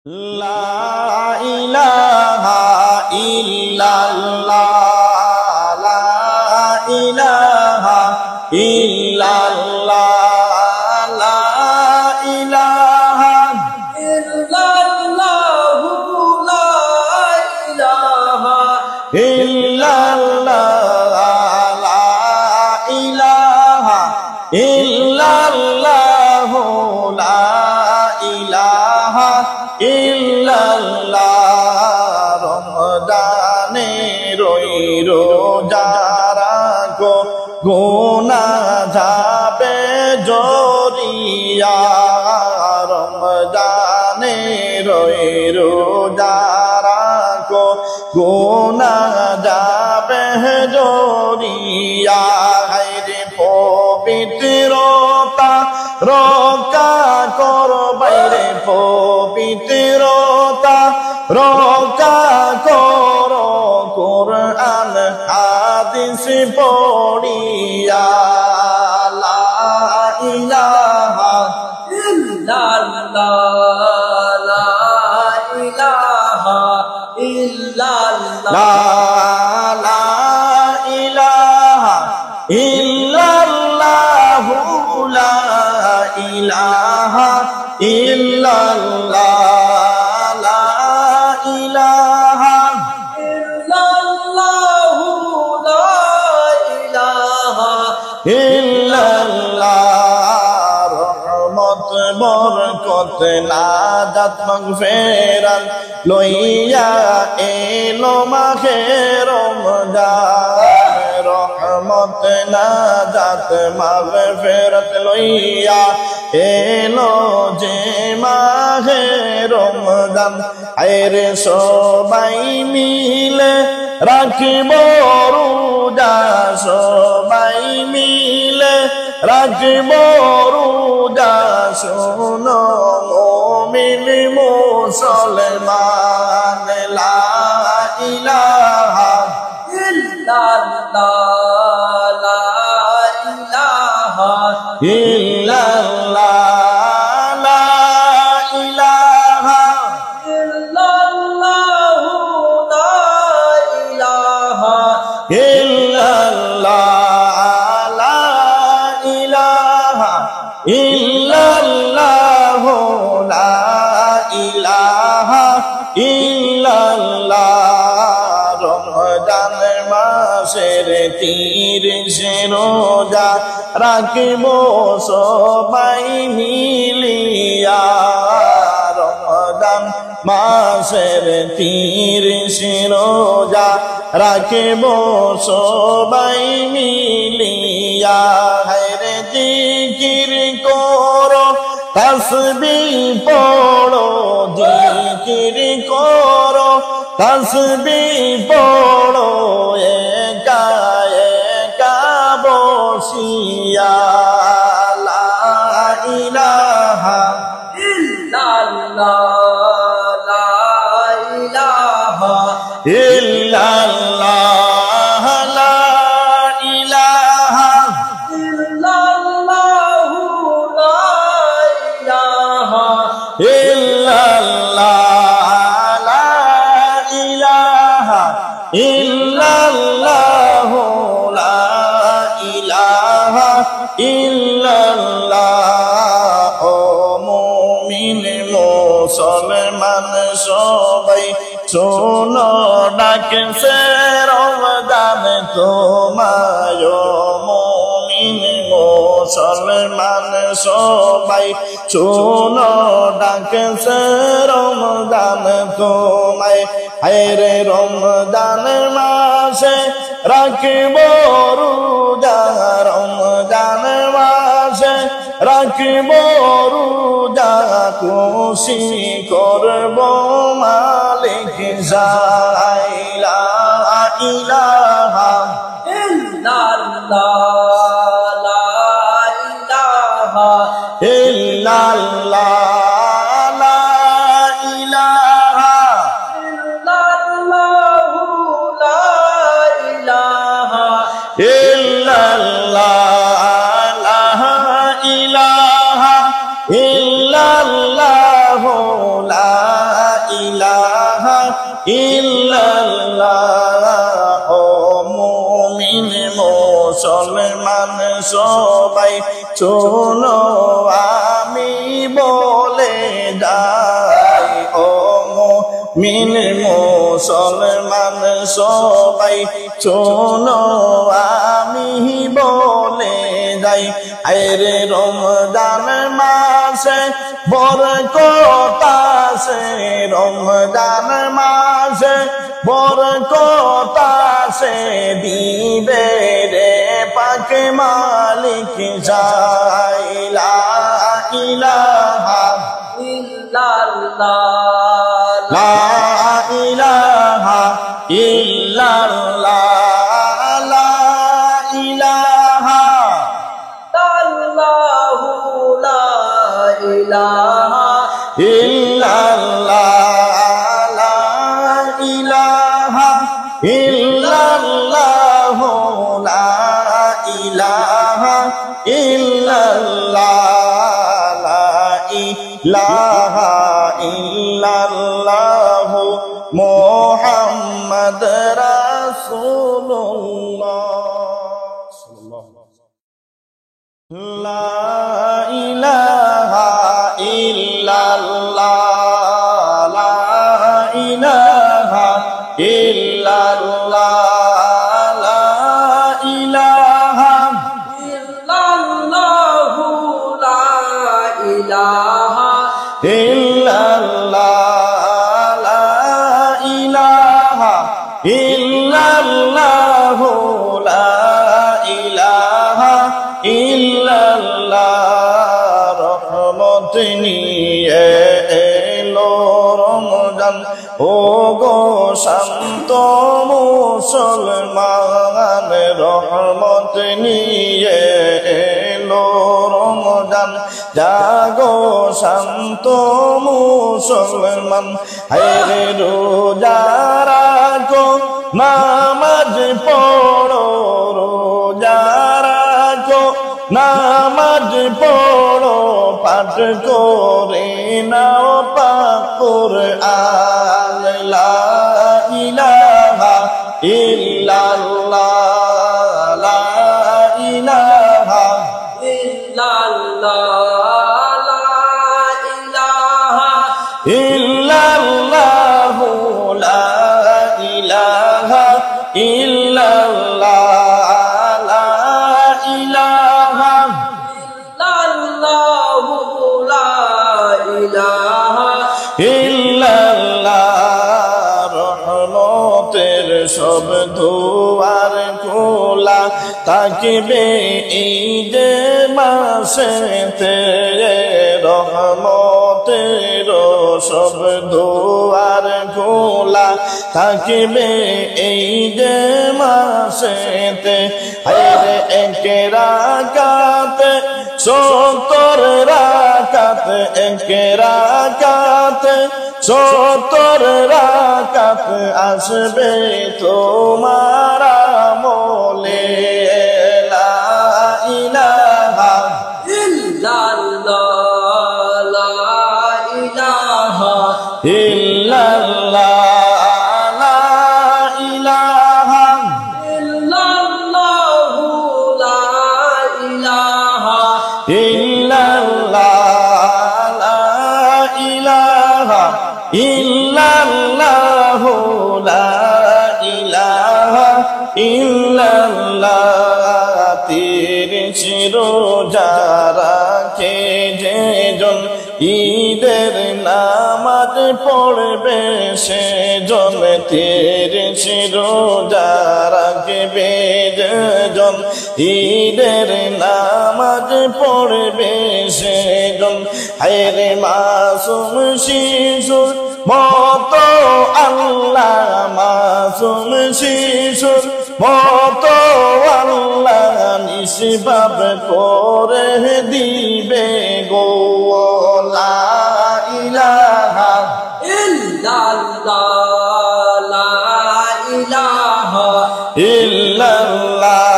لا إله إلا الله لا إله إلا الله لا إله إلا الله لا إله إلا الله لا إله إلا الله لا إله ইল্লাল্লাহ রমজানে রোজা রাখো গুনাহ যাবে জরিয়া রমজানে রোজা রাখো গুনাহ যাবে জরিয়া হায়রে পবিত্রতা রক্ষা করবে রে পবিত্রতা রক্ষা করো কোরআন হাদিস পড়িয়া লা ইলাহা ইল্লাল্লাহ লা ইলাহা ইল্লাল্লাহ লা ইলাহা ইল্লাল্লাহ লা ইলাহা ইল্লাল্লাহ লা ইলাহা ইল্লাল্লাহ লা ইলাহা ইল্লাল্লাহ রহমত বরকত নাজাত মাগফিরাত লইয়া এলো মাহে রমজান রহমত নাজাত মাগফিরাত লইয়া এলো যে মাহে রমজান আরে সবাই মিলে রাখিব রোজা সবাই মিলে রাখিব রোজা শোনো মুমিন মুসলমান লা ইলাহা ইল্লাল্লাহ লা ইলাহা ইল্লাল্লাহ লা ইলাহা ইল্লাল্লাহ লা ইলাহা ইল্লাল্লাহ লা ইলাহা ইল্লাল্লাহ লা ইলাহা ইল্লাল্লাহ রমজান মাসের 30 রোজা রাখিব সবাই মিলিয়া রমজান মাসের 30 রোজা রাখিব সবাই মিলিয়া হায়রে জিকির করো তাসবিহ পড়ো জিকির করো তাসবিহ পড়ো একা একা বসিয়া লা ইলাহা ইল্লাল্লাহ লা ইলাহা ইল্লাল্লাহ লা ইলাহা ইল্লাল্লাহ লা ইলাহা ইল্লাল্লাহ লা ইলাহা ইল্লাল্লাহ লা ইলাহা ইল্লাল্লাহ ও মুমিন মুসলমান সবাই শোনো ডাকছে রমজান তোমায় মুমিন মুসলমান সবাই শোনো ডাকছে রমজান তোমায় হায়রে রমজান মাসে রাখিব রোজা রমজান মাসে রাখিব রোজা খুশি করব মালিক লা ইলাহা ইল্লাল্লাহ লা ইলাহা ইল্লাল্লাহ লা ইলাহা ইল্লাল্লাহ লা ইলাহা ইল্লাল্লাহ লা ইলাহা ইল্লাল্লাহ লা ইল্লাল্লাহ ও মুমিন মুসলমান সবাই শোনো আমি বলে যাই ও মুমিন মুসলমান সবাই শোনো আমি বলে যাই আরে রমজান মাসে বরকত আছে রমজান মাসে বরকত আছে দিবে রে পাক মালিক লা ইলাহা ইল্লাল্লাহ লা ইলাহা ইল্লাল্লাহ লা ইলাহা ইল্লাল্লাহু লা ইলাহা ইল্লাল্লাহ লা ইলাহা ইল্লাল্লাহ লা ইলাহা ইল্লাল্লাহ লা ইলাহা ইল্লাল্লাহ মুহাম্মদ রাসূলুল্লাহ লা ইলাহা ইল্লাল্লাহ লা ইলাহা ইল্লাল্লাহ লা ইলাহা ইল্লাল্লাহ লা ইলাহা ইল্লাল্লাহ লা ইলাহা ইল্লাল্লাহ লা ইলাহা ইল্লাল্লাহ রহমত নিয়ে এলো রমজান ও গো শান্ত মুসলমান রহমত নিয়ে এলো রমজান জাগো শান্ত মুসলমান হায়রে রোজা রাখো নামাজ পড়ো রোজা রাখো নামাজ পড়ো পাঠ করে নাও পাক কুরআন লা ইলাহা ইল্লাল্লাহ লা ইলাহা ইল্লাল্লাহ লা ইলাহা ইল্লাল্লাহ লা ইলাহা ইল্লাল্লাহ লা ইলাহা ইল্লাল্লাহ লা ইলাহা ইল্লাল্লাহ রহমতের সব দুয়ার খোলা থাকিবে ঈদ মাসেতে রহমতের সব দুয়ার খোলা থাকিবে ঈদ মাসেতে হায়রে এক রাকাতে 70 রাকাত এক রাকাতে 70 রাকাত আসবে তোমার আমলে লা ইলাহা ইল্লাল্লাহ লা ইলাহা ইল্লাল্লাহ লা ইলাহা ইল্লাল্লাহ লা ইলাহা ইল্লাল্লাহ লা ইলাহা ইল্লাল্লাহ লা ইলাহা ইল্লাল্লাহ তিরিশ রোজা রাখে যেজন ঈদের নামাজ পড়বে সেজন 30 রোজা রাখবে যেজন ঈদের নামাজ পড়বে সেজন হায়রে মাসুম শিশুর মতো আল্লাহ মাসুম শিশুর মতো আল্লাহ নিষ্পাপ করে দিবে গো লা ইলাহা ইল্লাল্লাহ লা ইলাহা ইল্লাল্লাহ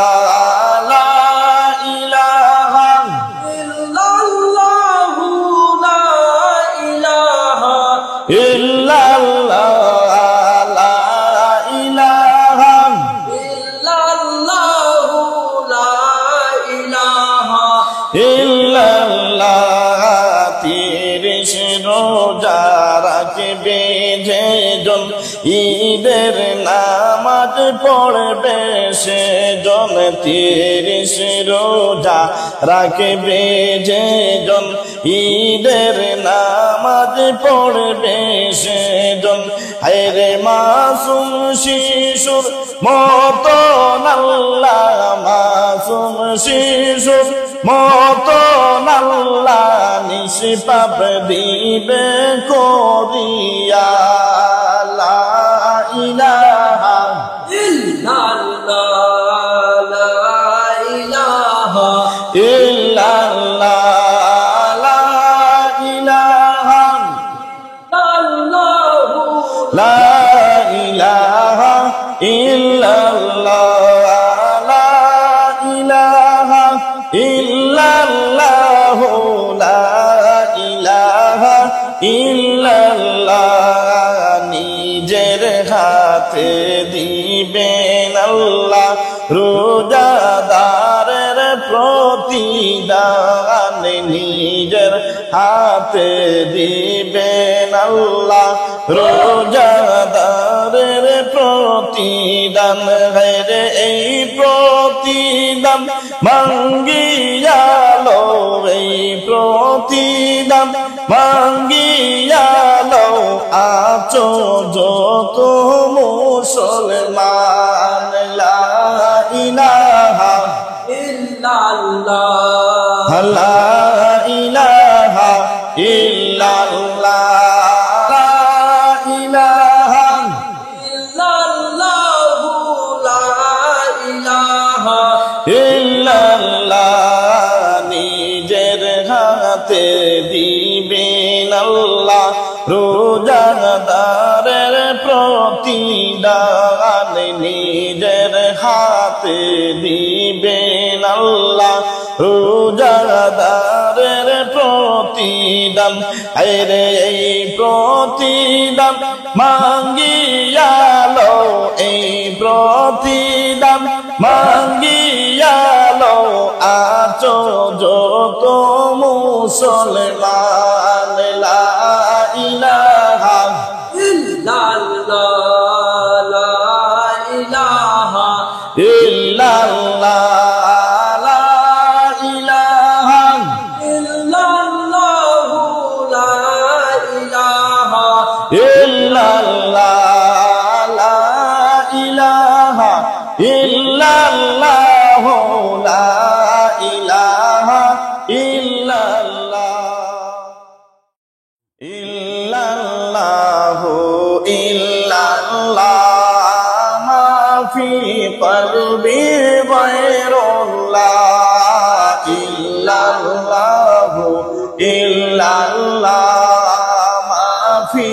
লা ইলাহা ইল্লাল্লাহ লা ইলাহা ইল্লাল্লাহ রাখবে যেজন ঈদের নামাজ পড়বে সেজন 30 রোজা রাখবে যেজন ঈদের নামাজ পড়বে সেজন হায়রে মাসুম শিশুর মতো আল্লাহ মাসুম শিশুর মতো আল্লাহ নিষ্পাপ দিবে করিয়া লা ইলাহা ইল্লাল্লাহ লা ইলাহা ইল্লাল্লাহ লা ইলাহা ইল্লাল্লাহ লা ইলাহা ইল্লাল্লাহ লা ইলাহা ইল্লাল্লাহ লা ইলাহা ইল্লাল্লাহ নিজের হাতে দিবেন আল্লাহ রোজাদারের প্রতিদান নিজের হাতে দিবেন আল্লাহ রোজাদারের প্রতিদান রে এই প্রতিদান মাঙ্গিয়ালো এই প্রতিদান মাঙ্গিয়ালো আছো যত মুসলমান লা ইলাহা ইল্লাল্লাহ লা ইলাহা ইল্লাল্লাহ নিজের হাতে দিবেন আল্লাহ রোজাদারের প্রতিদান নিজের হাতে দিবেন আল্লাহ রোজাদারের প্রতিদান আরে এই প্রতিদান মাঙ্গিয়ালো এই প্রতিদান মাঙ্গিয়ালো আছো যত মুসলমান লা ইলাহা ইল্লাল্লাহ লা ইলাহা ইল্লাল্লাহ লা ইলাহা ইল্লাল্লাহ লা ইলাহা ইল্লাল্লাহ লা ইলাহা ইল্লাল্লাহ লা ইলাহা ইল্লাল্লাহ ইল্লাল্লাহু ইল্লাল্লাহ মা ফি কলবি গায়রুল্লাহ ইল্লাল্লাহু ইল্লাল্লাহ মা ফি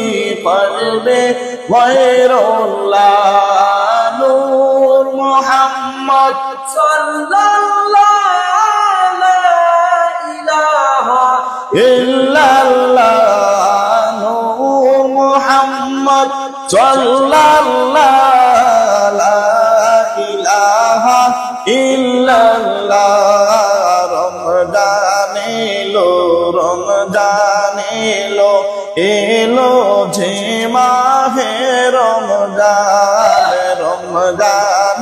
কলবি গায়রুল্লাহ নূর মুহাম্মদ সাল্লাল্লাহু লা ইলাহা ইল্লাল্লাহ নূর মুহাম্মদ সাল্লাল্লাহু লা ইলাহা ইল্লাল্লাহ রমজান এলো এলো যে মাহে রমজান রমজান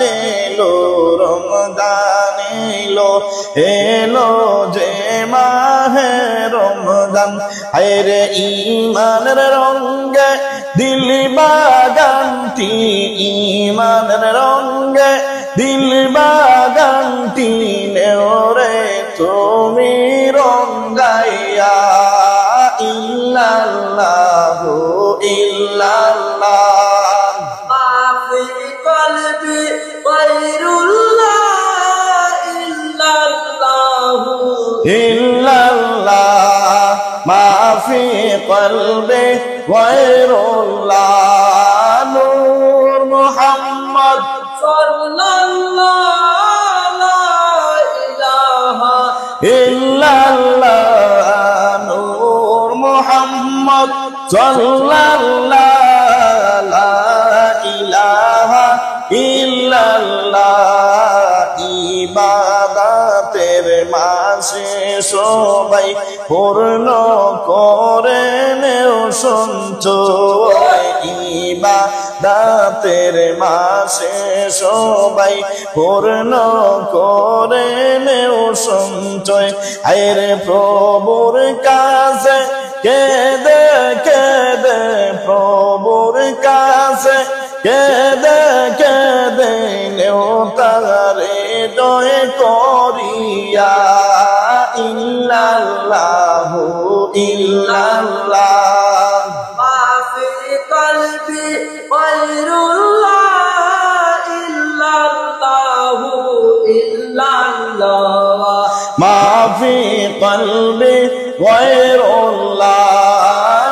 এলো যে মাহে রমজান হায়রে ঈমানের রঙে দিল বাগানটি ঈমানের রঙে দিল বাগানটি নেওরে তুমি রঙ্গাইয়া ইল্লাল্লাহু ইল্লাল্লাহ মা ফি কলবি গায়রুল্লাহ ইল্লাল্লাহু ইল্লাল্লাহ মা ফি কলবি গায়রুল্লাহ নূর মুহাম্মদ সাল্লাল্লাহু লা ইলাহা ইল্লাল্লাহ নূর মুহাম্মদ সাল্লাল্লাহু লা ইলাহা ইল্লাল্লাহ ইবাদতের মাসে সবাই পূর্ণ করে নেও সঞ্চয় ইবাদতের মাসে সবাই পূর্ণ করে নেও সঞ্চয় আরে প্রভুর কাছে কেঁদে কেঁদে প্রভুর কাছে কেঁদে কেঁদে নেও তারে দয় করিয়া ইল্লাল্লাহু ইল্লাল্লাহ মাফি কলবি গায়রুল্লাহ ইল্লাল্লাহু ইল্লাল্লাহ মাফি কলবি গায়রুল্লাহ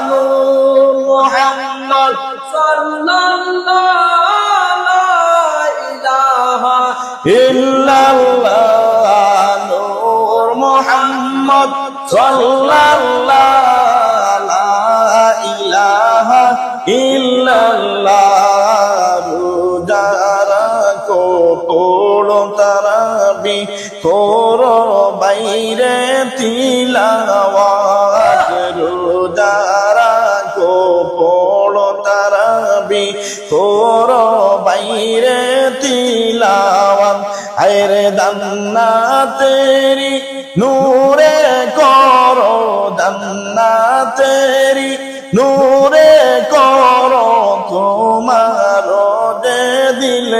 নূর মুহাম্মদ ইল্লাল্লাহ নূর মুহাম্মদ সাল্লাল্লাহু লা ইলাহা ইল্লাল্লাহ রোজারা কো পড়ো তারাবি করো বাইরে তিলাওয়াত রোজারা কো পড়ো তারাবি করো বাইরে তিলাওয়াত আরে দান্না তেরি নূরে করো দান্না তেরি নূরে করো তোমার দে দিল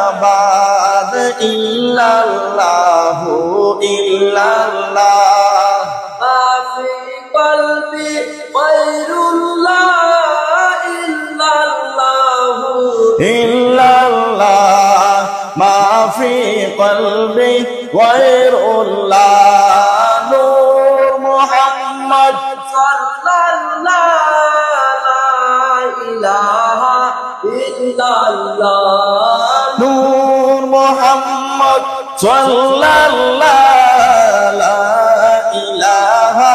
আবাদ ইল্লাল্লাহু ইল্লাল্লাহ মাফি কলবি গায়রুল্লাহ ইল্লাল্লাহু ইল্লাল্লাহ মাফি কলবি গায়রুল্লাহ নূর মুহাম্মদ নূর মুহাম্মদ সাল্লাল্লাহু লা ইলাহা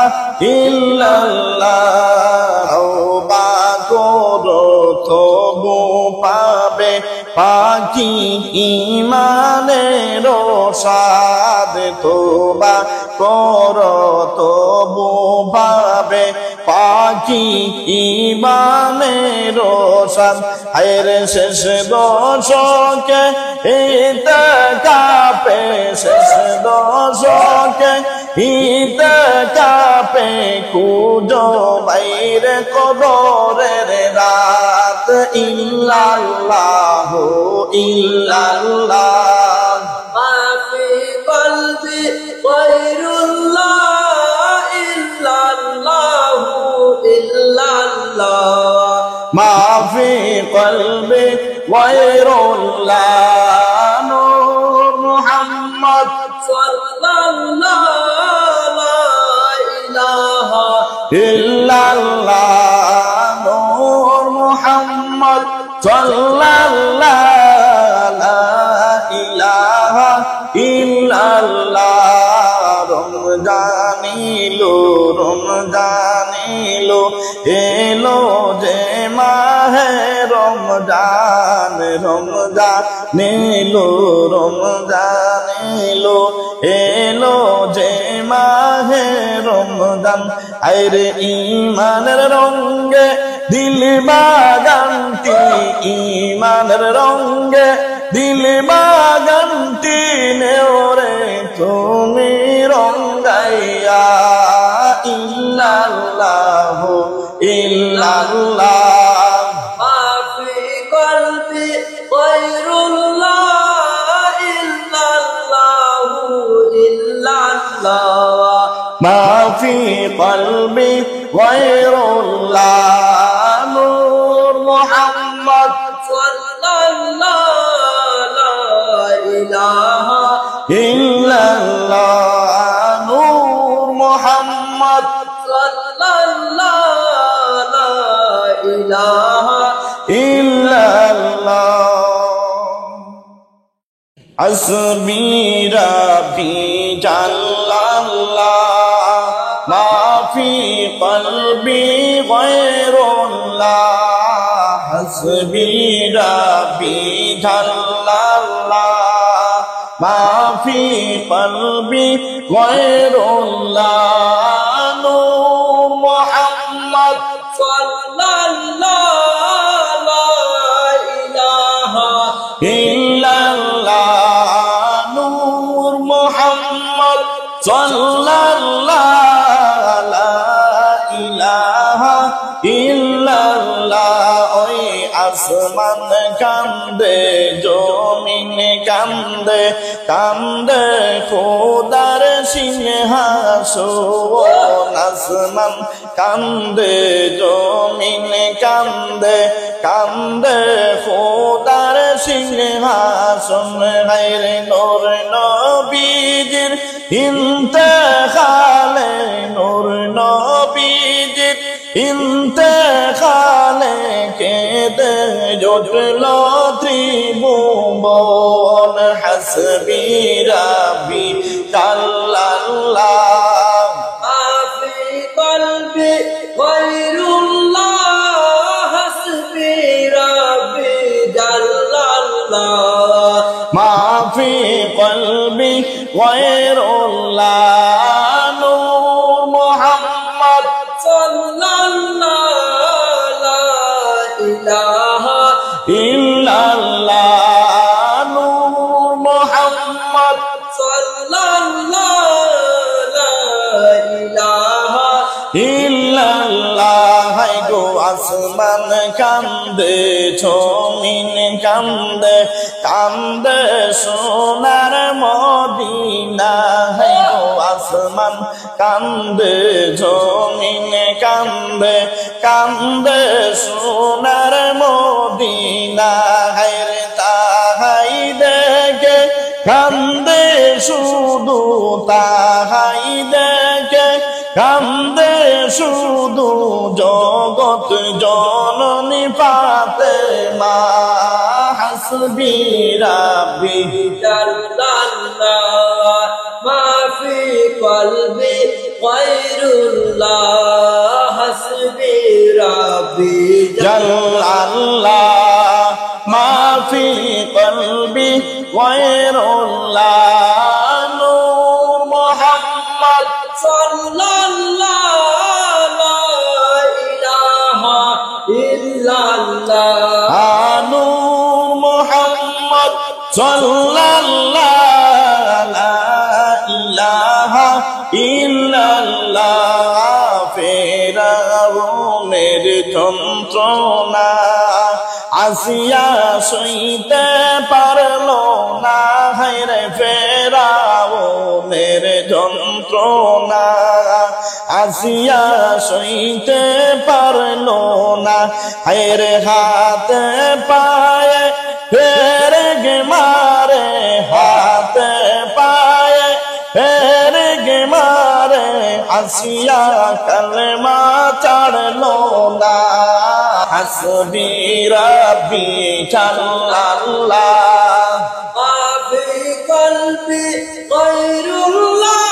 ইল্লাল্লাহ তওবা করো তবু পাবে পাকি ঈমানের স্বাদ তওবা করো তবু পাবে পাকি ঈমানের স্বাদ হায়রে শেষ দশকে ইতিকাফে শেষ দশকে ইতিকাফে খুঁজো বাইরে কবরের রাত ইল্লাল্লাহু ইল্লাল্লাহ মাফি কলবি গায়রুল্লাহ ইল্লাল্লাহু ইল্লাল্লাহ মাফি কলবি গায়রুল্লাহ নূর মুহাম্মদ সাল্লাল্লাহু লা ইলাহা ইল্লাল্লাহ নূর মুহাম্মদ সাল্লাল্লাহু লা ইলাহা ইল্লাল্লাহ রমজানিলো রমজানিলো এলো যে মাহে রমজান রমজানিলো রমজানিলো এলো যে মাহে রমজান আরে ঈমানের রঙে দিল বাগানটি ঈমানের রঙে দিল বাগানটি নেওরে তুমি রঙ্গাইয়া ইল্লাল্লাহু ইল্লাল্লাহ মাফি কলবি গায়রুল্লাহ ইল্লাল্লাহু ইল্লাল্লাহ মাফি কলবি গায়রুল্লাহ নূর মুহাম্মদ সাল্লাল্লাহু লা ইলাহা ইল্লাল্লাহ নূর মুহাম্মদ সাল্লাল্লাহু লা ইলাহা ইল্লাল্লাহ আসবি রাবি জাল্লাল্লাহ মাফি কলবি গায়রুল্লাহ হাসবি রাবি জাল্লাল্লাহ মাফি কলবি গায়রুল্লাহ নূর মুহাম্মদ আসমান কান্দে জমিন কান্দে কান্দে খোদার সিংহাসন আসমান কান্দে জমিন কান্দে কান্দে খোদার সিংহাসন গায়রে নূর নবীজির ইন্তেকালে নূর নবীজির ইন্তেকালে কেঁদে জুটল ত্রিভুবন হাসবি রাব্বি জাল্লাল্লাহ মাফি কলবি গায়রুল্লাহ হাসবি রাব্বি জাল্লাল্লাহ মাফি কলবি গায়রুল্লাহ নূর মুহাম্মদ সাল্লাল্লাহু লা ইলাহা ইল্লাল্লাহ নূর মুহাম্মদ সাল্লাল্লাহু লা ইলাহা ইল্লাল্লাহ গো আসমান কান্দে জমিন কান্দে কান্দে সোনার মদিনা গো আসমান কান্দে জমিন কান্দে কান্দে সোনার মদিনা রে তাহাই দেখে কান্দে শুধু তাহাই দেখে কান্দে শুধু জগৎ জননী ফাতেমা হাসবি রাব্বি জাল্লাল্লাহ মাফি কলবি গায়রুল্লাহ হাসবি রাব্বি জাল্লাল্লাহ মাফি কলবি গায়রুল্লাহ নূর মুহাম্মদ সাল্লাল্লাহু লা ইলাহা ইল্লাল্লাহ নূর মুহাম্মদ সাল্লাল্লাহু লা ইলাহা ইল্লাল্লাহ ফেরাউনের যন্ত্রণা আসিয়া সইতে পারলো না হায়রে ফেরাউনের যন্ত্রণা আসিয়া সইতে পারলো না হায়রে হাতে পায়ে ফেরগে মারে হাতে পায়ে ফেরগে মারে আসিয়া কলমা ছাড়লো না হাসবি রাব্বি জাল্লাল্লাহ মাফি কলবি গায়রুল্লাহ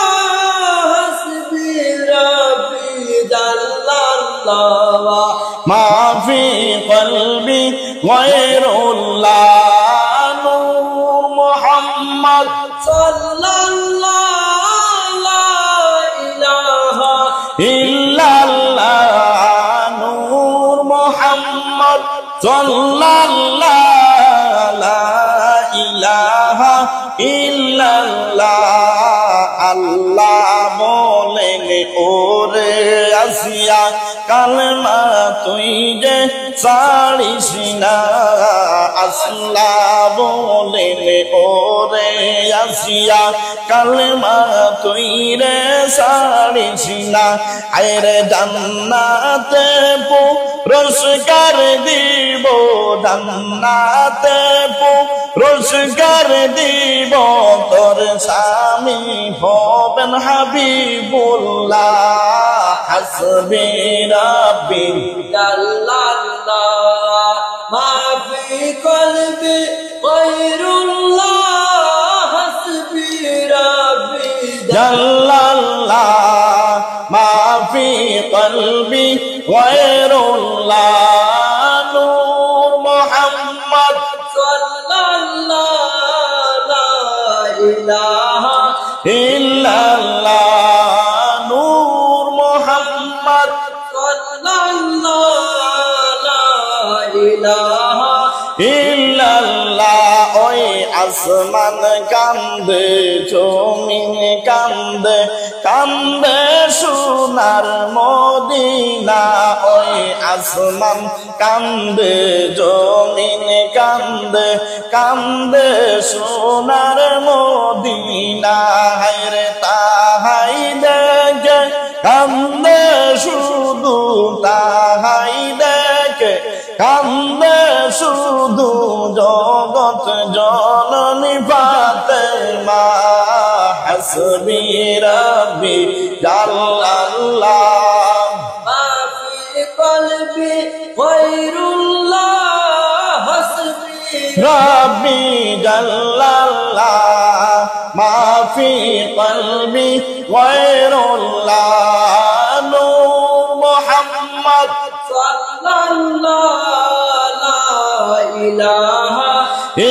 হাসবি রাব্বি জাল্লাল্লাহ মাফি কলবি গায়রুল্লাহ নূর মুহাম্মদ সাল্লাল্লাহু লা ইলাহা ইল্লাল্লাহ নূর মুহাম্মদ সাল্লাল্লাহু লা ইলাহা ইল্লাল্লাহ আল্লাহ বলেন ওরে আসিয়া কালমা তুই যে ছাড়িস না আল্লাহ বলেন ওরে আসিয়া কালমা তুই রে ছাড়িস না আরে জান্নাতে পুরস্কার দিব জান্নাতে পুরস্কার দিব তোর স্বামী হবেন হাবিবুল্লাহ হাসবি রাব্বি জাল্লাল্লাহ মাফি কলবি গায়রুল্লাহ হাসবি রাব্বি জাল্লাল্লাহ মাফি কলবি গায়রুল্লাহ নূর মুহাম্মদ সাল্লাল্লাহু লা ইলাহা ইল্লাল্লাহ নূর মুহাম্মদ সাল্লাল্লাহু লা ইলাহা ইল্লাল্লাহ ওই আসমান কান্দে জমিন কান্দে কান্দে সোনার মদিনা ওই আসমান কান্দে জমিন কান্দে কান্দে সোনার মদিনা হায়রে তাহাই দেখে কান্দে শুধু তাহাই দেখে কান্দে শুধু জগৎ জননী ফাতেমা হাসবি রাব্বি জাল্লাল্লাহ মা ফি কলবি গায়রুল্লাহ হাসবি রাব্বি জাল্লাল্লাহ মা ফি কলবি গায়রুল্লাহ নূর মুহাম্মদ সাল্লাল্লাহু লা ইলাহা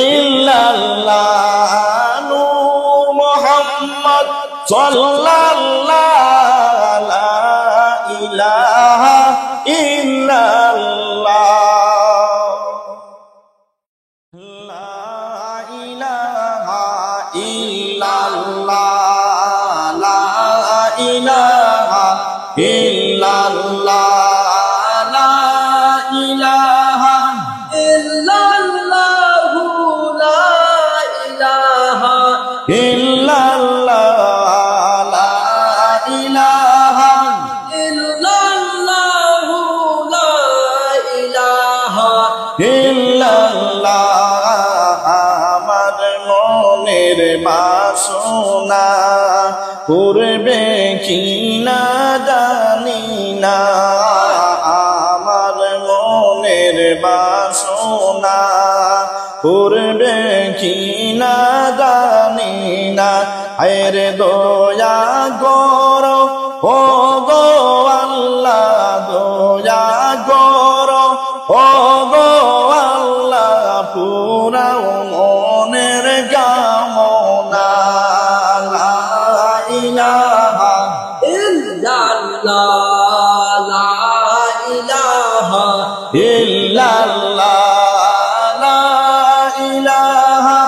ইল্লাল্লাহ নূর মুহাম্মদ সাল্লাল্লাহু লা ইলাহা ইল্লাল্লাহ লা ইলাহা ইল্লাল্লাহ লা ইলাহা ইল্লাল্লাহ লা ইলাহা ইল্লাল্লাহু লা ইলাহা ইল্লাল্লাহ লা ইলাহা ইল্লাল্লাহু লা ইলাহা ইল্লাল্লাহ আমার মনের বাসনা পূর্বে কি না জানি না আমার মনের বাসনা পূর্বে কি না জানি না আরে দয়া করো ও গো আল্লাহ দয়া করো ও গো আল্লাহ পুরাও মনের কামনা লা ইলাহা ইল্লাল্লাহ লা ইলাহা ইল্লাল্লাহ লা ইলাহা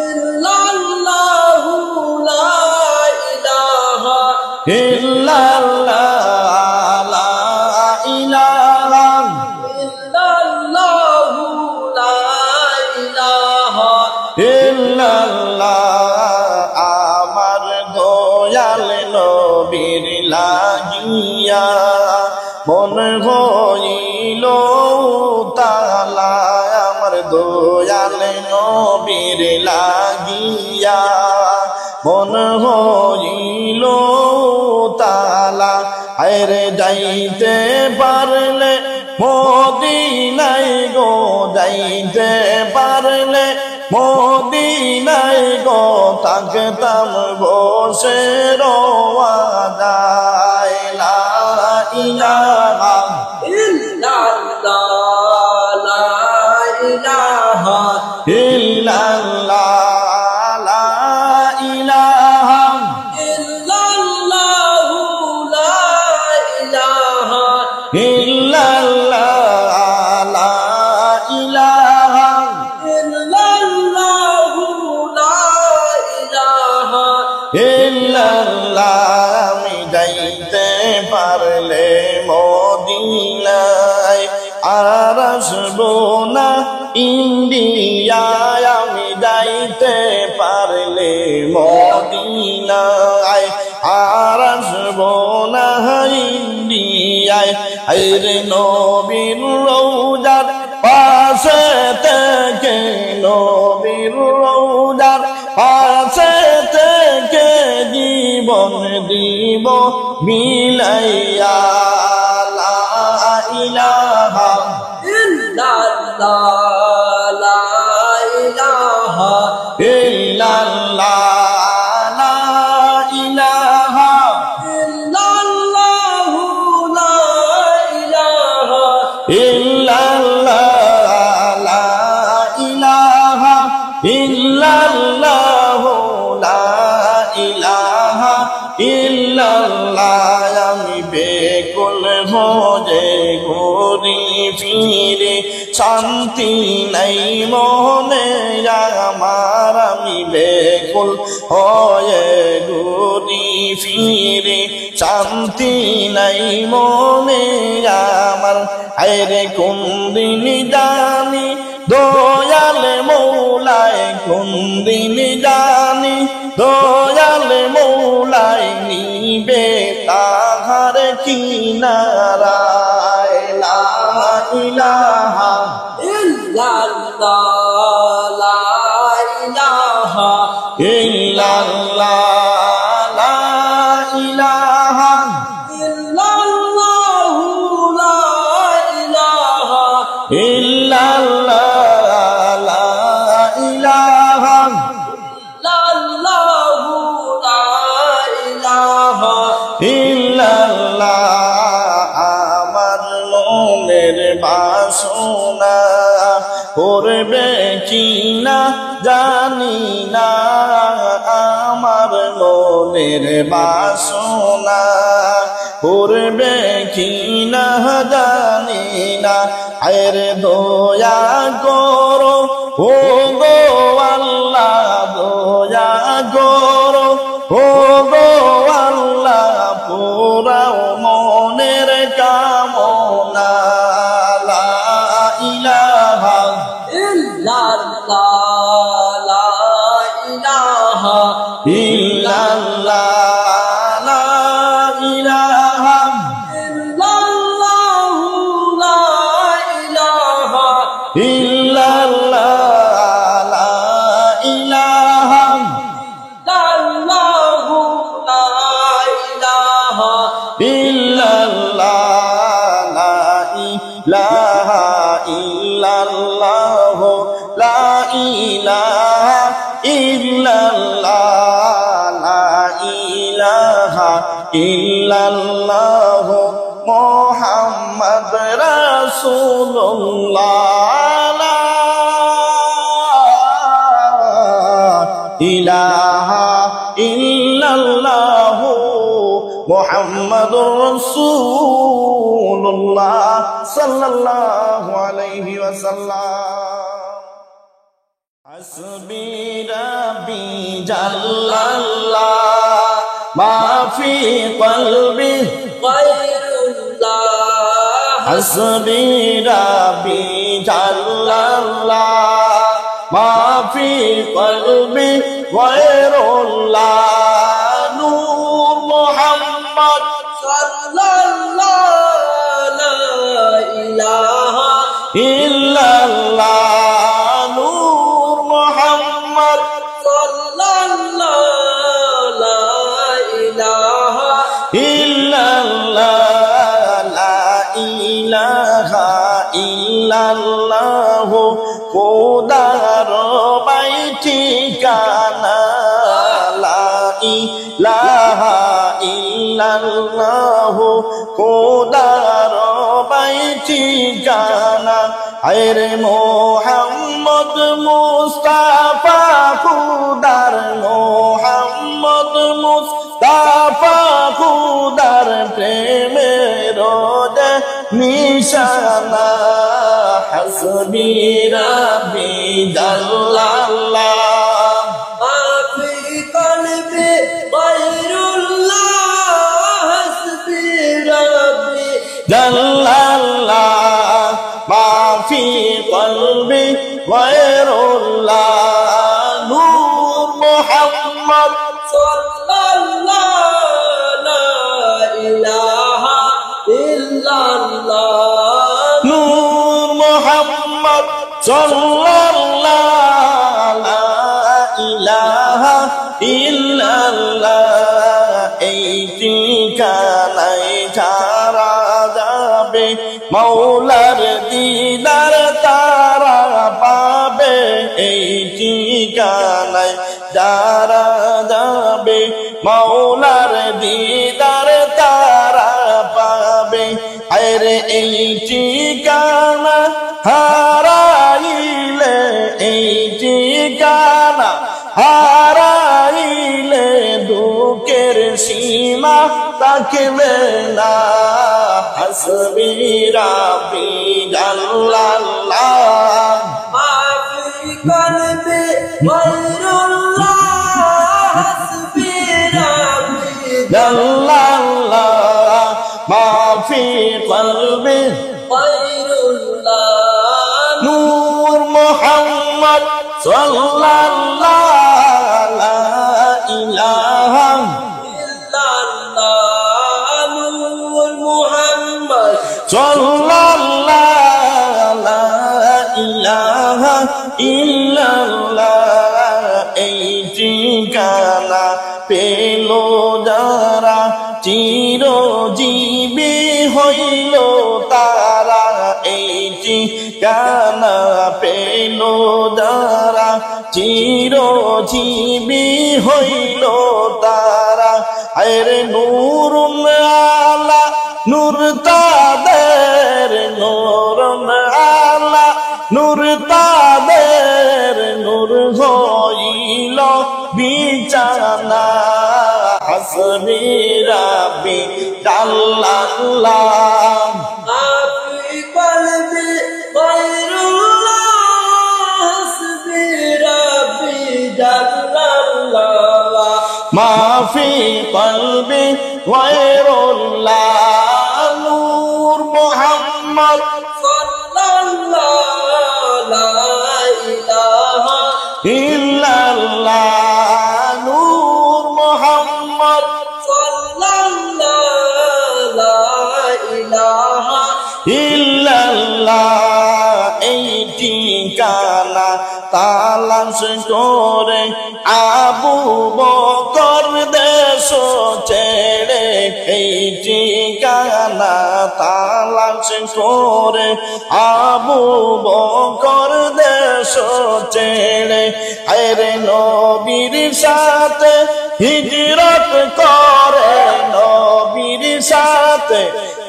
ইল্লাল্লাহু লা ইলাহা ইল্লাল্লাহ লা ইলাহা ইল্লাল্লাহু লা ইলাহা ইল্লাল্লাহ আমার দয়াল নবীর লাগিয়া মন হইল তালা আমার দয়াল নবীর লাগিয়া মন হইল তালা আরে যাইতে পারলে মদিনায় গো যাইতে পারলে মদিনায় গো থাকতাম বসে রওয়াদায় লা ইলাহা ইল্লাল্লাহ লা ইলাহা ইল্লাল্লাহ লা ইলাহা ইল্লাল্লাহু লা ইলাহা ইল্লাল্লাহ লা ইলাহা ইল্লাল্লাহু লা ইলাহা ইল্লাল্লাহ আমি যাইতে পারলে মদিনায় আর আসবো না ইন্ডিয়ায় আমি যাইতে পারলে মদিনায় আর আসবো না ইন্ডিয়ায় আইরে নবীর রওজার পাশে থেকে নবীর রওজার পাশে থেকে জীবন দিব মিলাইয়া লা ইলাহা ইল্লাল্লাহ লা ইলাহা ইল্লাল্লাহ লা ইলাহা ইল্লাল্লাহু লা ইলাহা ইল্লাল্লাহ লা ইলাহা ইল্লাল্লাহ লা ইলাহা ইল্লাল্লাহ আমি বেকুল হয়ে ঘুরি ফিরে শান্তি নাই মনে আমার আমি বেকুল হয়ে ঘুরি ফিরে শান্তি নাই মনে আমার আরে কোন দিন জানি দয়াল মৌলায় কোন দিন জানি দয়াল মৌলায় নিবে তাহার কিনারায় লা ইলাহা ইল্লাল্লাহ লা ইলাহা ইল্লাল্লাহ লা ইলাহা ইল্লাল্লাহু লা ইলাহা ইল্লাল্লাহ লা ইলাহা ইল্লাল্লাহু লা ইলাহা ইল্লাল্লাহ আমার মনের বাসনা করবে কিনা জানি না আমার মনের বাসনা করবে কিনা জানি না আরে দয়া করো ও গো আল্লাহ দয়া করো ও গো আল্লাহ পুরাও মনের কামনা লা ইলাহা ইল্লাল্লাহ লা ইলাহা ইল্লাল্লাহ লা ইলাহা ইল্লাল্লাহু লা ইলাহা ইল্লাল্লাহ লা ইলাহা ইল্লাল্লাহু লা ইলাহা ইল্লাল্লাহ লা ইলাহা ইল্লাল্লাহ লা ইলাহা ইল্লাল্লাহ লা ইলাহা ইল্লাল্লাহ মুহাম্মদ রাসূলুল্লাহ লা ইলাহা ইল্লাল্লাহ মুহাম্মাদুর রাসূলুল্লাহ সাল্লাল্লাহু আলাইহি ওয়াসাল্লাম হাসবি রাব্বি জাল্লাল্লাহ মা ফি কলবি গায়রুল্লাহ হাসবি রাব্বি জাল্লাল্লাহ মা ফি কলবি গায়রুল্লাহ নূর মুহাম্মদ সাল্লাল্লাহু লা ইলাহা ইল্লাল্লাহ নূর মুহাম্মদ সাল্লাল্লাহু লা ইলাহা ইল্লাল্লাহ লা ইলাহা ইল্লাল্লাহ খোদার বাইটি কানা লা ইলাহা ইল্লাল্লাহ খোদার বাইটি কানা আরে মোহাম্মদ মুস্তাফা খুদার মোহাম্মদ মুস্তাফা খুদার প্রেমের নিশানা হাসবি রাব্বি জাল্লাল্লাহ মা ফি কলবি গায়রুল্লাহ হাসবি রাব্বি জাল্লাল্লাহ মা ফি কলবি গায়রুল্লাহ নূর মুহাম্মদ সাল্লাল্লাহু লা ইলাহা ইল্লাল্লাহ নূর মুহাম্মদ সাল্লাল্লাহু লা ইলাহা ইল্লাল্লাহ এই ঠিকানায় যারা যাবে মৌলার দিদার তারা পাবে এই ঠিকানায় যারা যাবে মৌলার দিদার তারা পাবে আরে এই ঠিকানা হারাইলে এই ঠিকানা হারাইলে দুঃখের সীমা থাকবে না হাসবি রাব্বি জাল্লাল্লাহ ما في قلبي غير الله حسبي ربي জাল্লাল্লাহ মা ফি কলবি غير الله নূর মুহাম্মদ সাল্লাল্লাহু লা ইলাহা إلا الله نور محمد সাল্লাল্লাহু লা ইলাহা ইল্লাল্লাহ এই ঠিকানা পেল যারা চিরজীবী হইল তারা এই ঠিকানা পেল যারা চিরজীবী হইল তারা আরে নূরুন আলা নূর তাদের নূরুন আলা নূর তাদের নূর হইল বিছানা হাসবি রাব্বি জাল্লাল্লাহ ما في قلبي غير الله حسبي ربي جل الله মা ফি কলবি গায়রুল্লাহ নূর মুহাম্মদ صلى الله لا إله ইল্লাল্লাহ নূর মুহাম্মদ صلى الله لا إله ইল্লাল্লাহ এই ঠিকানা তালাশ করে আবু বকর দেশ ছেড়ে এই ঠিকানা তালাশ করে আবু বকর দেশ ছেড়ে আরে নবীর সাথে হিজরত করে নবীর সাথে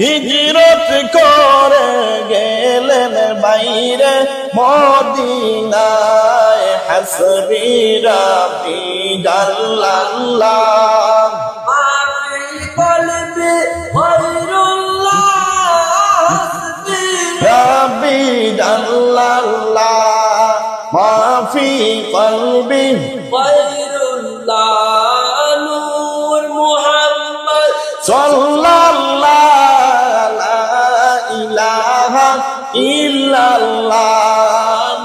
হিজরত করে গেলেন বাইরে মদিনায় হাসবি রাব্বি জাল্লাল্লাহ ما في قلبي غير الله حسبي রাব্বি জাল্লাল্লাহ মা ফি কলবি غير الله نور محمد সাল্লাল্লাহু লা ইলাহা ইল্লাল্লাহ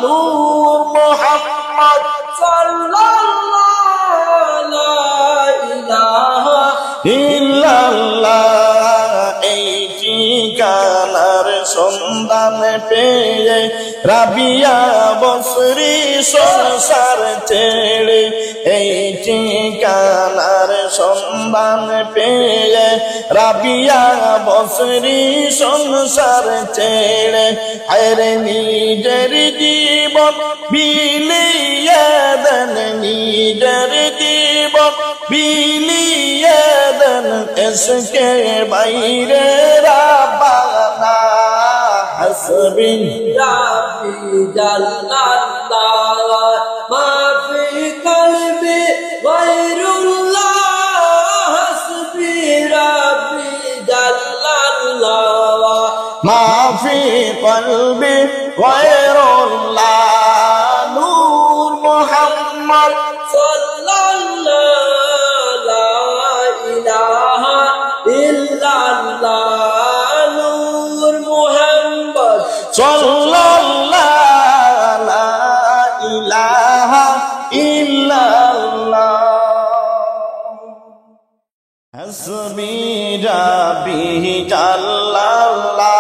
নূর মুহাম্মদ صلى الله لا إله ইল্লাল্লাহ এই ঠিকানার সন্ধান পেয়ে রাবিয়া বসরি সংসার ছেড়ে এই ঠিকানার সন্ধান পেয়ে রাবিয়া বসরি সংসার ছেড়ে আরে নিজের জীবন বিলিয়ে দেন নিজের জীবন বিলিয়ে দেন এসকে বাইরে রাব্বানা হাসবি ربي جل الله ما في قلبي غير الله حسبي ربي جل الله মা ফি কলবি গায়রুল্লাহ নূর মুহাম্মদ صلى الله لا إله إلا الله نور محمد সাল্লাল্লাহু লা ইলাহা ইল্লাল্লাহ হাসবি রাব্বি জাল্লাল্লাহ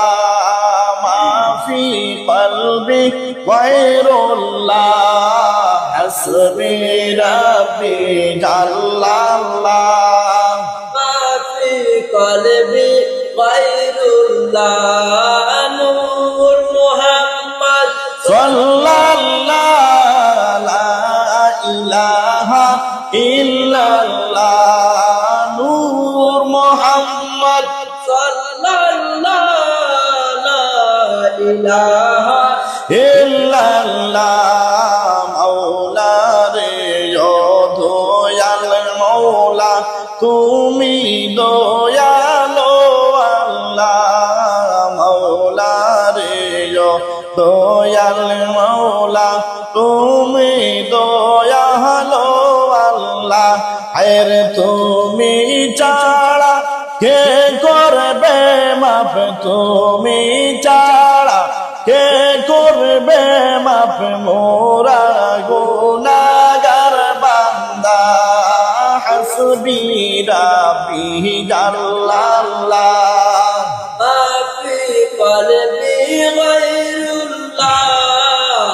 মা ফি কলবি গায়রুল্লাহ হাসবি রাব্বি জাল্লাল্লাহ ما في قلبي غير الله نور محمد সাল্লাল্লাহু লা ইলাহা ইল্লাল্লাহ নূর মুহাম্মদ صلى الله لا إله ইল্লাল্লাহ মাওলা রে ও দয়াল মাওলা তুমি দয়ালো আল্লাহ দয়াল মাওলা তুমি দয়ালো আল্লাহ এর তুমি ছাড়া কে করবে মাপ তুমি ছাড়া কে করবে মাপ মোরা গুনাহগার বান্দা হাসবি রাব্বি জাল্লাল্লাহ মাফি কলবি গায়রুল্লাহ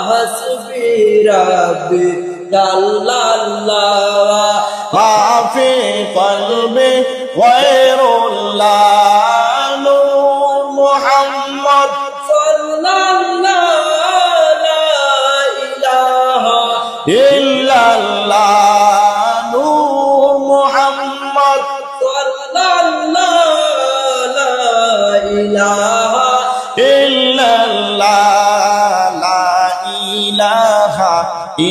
হাসবি রাব্বি জাল্লাল্লাহ মাফি কলবি গায়রুল্লাহ নূর মুহাম্মদ সাল্লাল্লাহু লা ইলাহা ইল্লাল্লাহ নূর মুহাম্মদ সাল্লাল্লাহু লা ইলাহা ইল্লাল্লাহ লা ইলাহা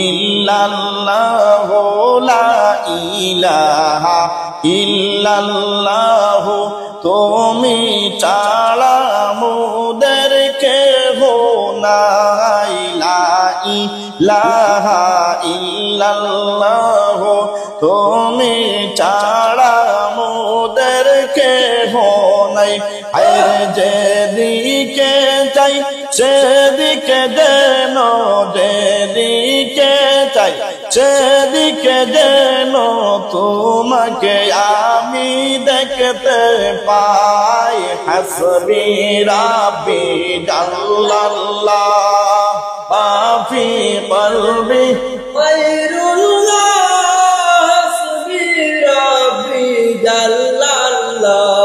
ইল্লাল্লাহ লা ইলাহা ইল্লাল্লাহ তুমি ছাড়া মোদের কেহ নাই লা ইলাহা ইল্লাল্লাহ তুমি ছাড়া মোদের কেহ নাই আর যেদিকে চাই সেদিকে যেন যেদিকে চাই সেদিকে যেন তোমাকে আমি দেখতে পাই হাসবি রাব্বি জাল্লাল্লাহ মাফি কলবি গায়রুল্লাহ হাসবি রাব্বি জাল্লাল্লাহ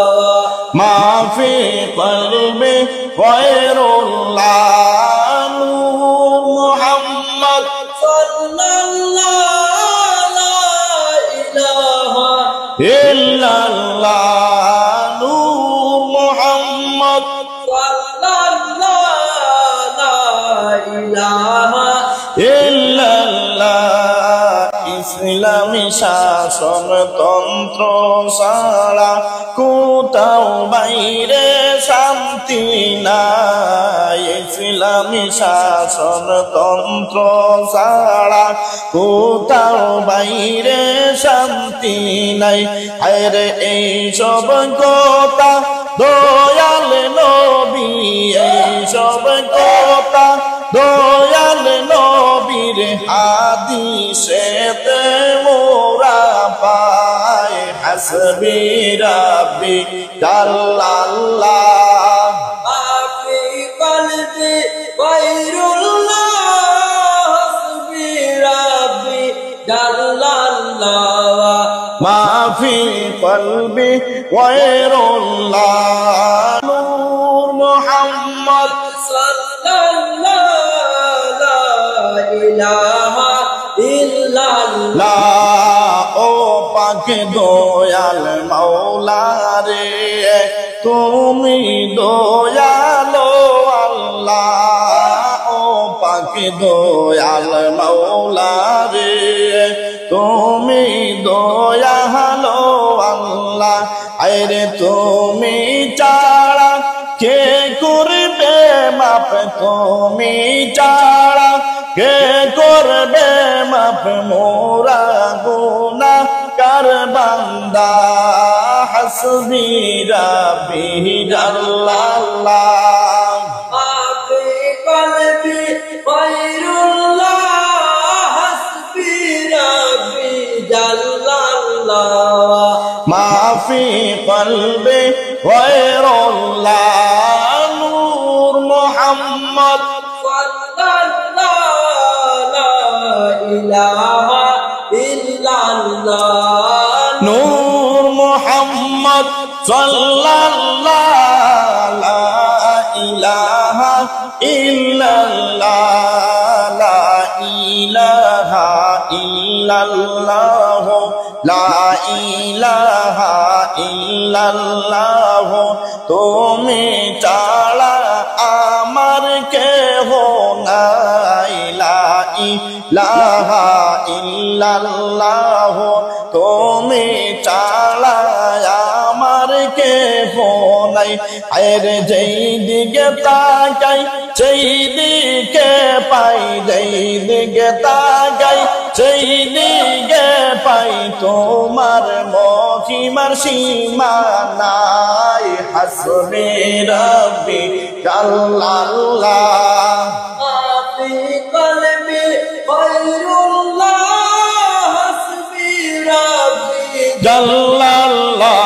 মাফি কলবি গায়রুল্লাহ নূর মুহাম্মদ সাল্লাল্লাহু লা ইলাহা ইল্লাল্লাহ নূর মুহাম্মদ সাল্লাল্লাহু লা ইলাহা ইল্লাল্লাহ ইসলামী শাসনতন্ত্র ছাড়া কোথাও বাইরে শান্তি নাই ইসলামী শাসনতন্ত্র ছাড়া কোথাও বাইরে শান্তি নাই আরে এইসব কথা দয়াল নবী এইসব কথা দয়াল নবীর হাদিসেতে মোরা পাই হাসবি রাব্বি জাল্লাল্লাহ মাফি কলবি গায়রুল্লাহ হাসবি রাব্বি জাল্লাল্লাহ মাফি কলবি গায়রুল্লাহ নূর মুহাম্মদ সাল্লাল্লাহু লা ইলাহা ইল্লাল্লাহ লা ও পাক দয়াল মাওলা রে তুমি দয়ালো আল্লাহ ও পাক দয়াল মাওলা রে তুমি দয়ালো আল্লাহ আরে তুমি ছাড়া কে করবে মাপ তুমি ছাড়া কে করবে মাপ মোরা গুনাহগার বান্দা হাসবি রাব্বি জাল্লাল্লাহ মাফি কলবি গায়রুল্লাহ হাসবি রাব্বি জাল্লাল্লাহ মাফি কলবি গায়রুল্লাহ নূর মুহাম্মদ সাল্লাল্লাহু লা ইলাহা ইল্লাল্লাহ নূর মুহাম্মদ সাল্লাল্লাহু লা ইলাহা ইল্লাল্লাহ লা ইলাহা ইল্লাল্লাহ লা ইলাহা ইল্লাল্লাহ তুমি ছাড়া আমার কেহ নাই লা ইলাহা ইল্লাল্লাহ তুমি ছাড়া আমার কেহ নাই আর যেই দিকে তাকাই সেই দিকে পাই, যেই দিকে তাকাই সেই দিকে পাই তোমার মহিমার সীমা নাই। হাসবি রব্বি জাল্লাল্লাহ মাফি কলবি গায়রুল্লাহ হাসবি রাব্বি জাল্লাল্লাহ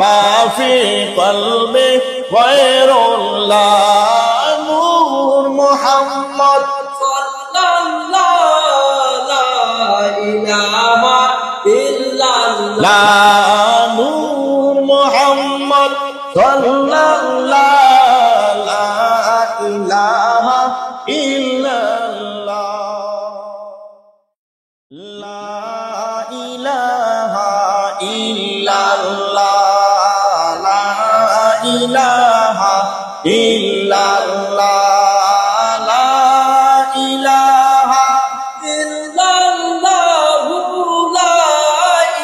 মাফি কলবি গায়রুল্লাহ নূর মুহাম্মদ সাল্লাল্লাহু লা ইলাহা ইল্লাল্লাহ লা নূর মুহাম্মদ সাল্লাল্লাহু লা ইলাহা ইল্লাল্লাহ লা ইলাহা ইল্লাল্লাহ লা ইলাহা ইল্লাল্লাহ লা ইলাহা ইল্লাল্লাহু লা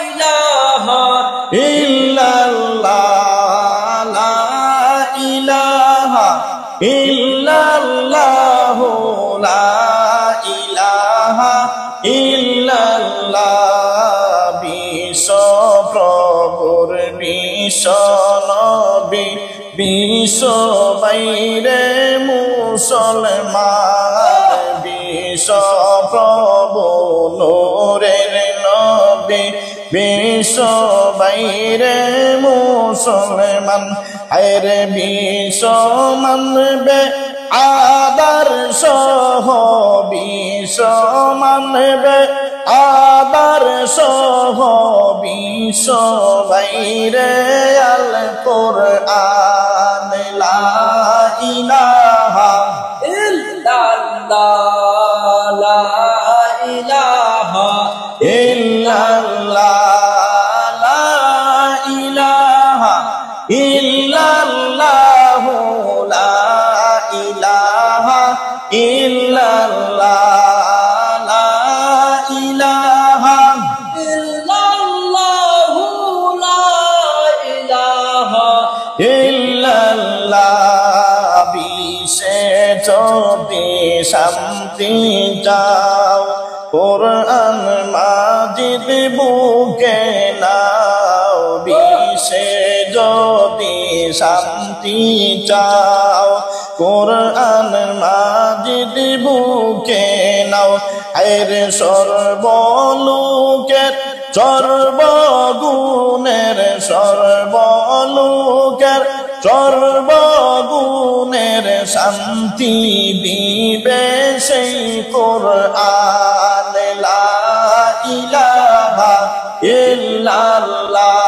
ইলাহা ইল্লাল্লাহ লা ইলাহা ইল্লাল্লাহ লা ইলাহা ইল্লাল্লাহ বিশ্ব প্রভুর বিশ্ব নবী বিশ্ব বাইরে মুসলমান বিশ্ব প্রভু নূরের নবী বিশ্ব বাইরে মুসলমান আরে বিশ্ব মানবে আদর্শ বিশ্ব মানবে আদর্শ বিশ্ব বাইরে আল কোরআন লা ইলাহা ইল্লাল্লাহ লা ইলাহা ইল্লাল্লাহ লা ইলাহা ইল্লাল্লাহ লা ইলাহা ইল্লাল্লাহ লা ইলাহা ইল্লাল্লাহু লা ইলাহা ইল্লাল্লাহ বিশ্বে যদি শান্তি চাও কোরআন মাজিদ বুকে নাও বিশ্বে যদি শান্তি চাও কোরআন মাজিদ বুকে নাও আরে সর্বলোকের সর্বগুণের সর্বলোকের সর্বগুণের শান্তি দিবে সেই কোরআন লা ইলাহা ইল্লাল্লাহ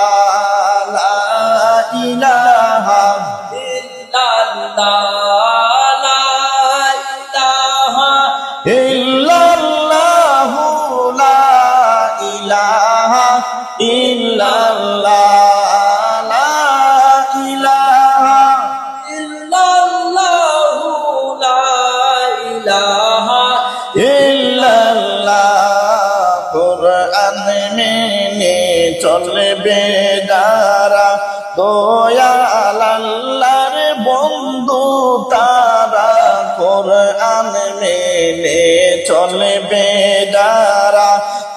লা ইলাহা ইল্লাল্লাহ লা ইলাহা ইল্লাল্লাহ লা ইলাহা ইল্লাল্লাহ লা ইলাহা ইল্লাল্লাহু লা ইলাহা ইল্লাল্লাহ কোরআন মেনে চলবে যারা দয়াল আল্লাহর বন্ধু তারা কোরআন মেনে চলবে যারা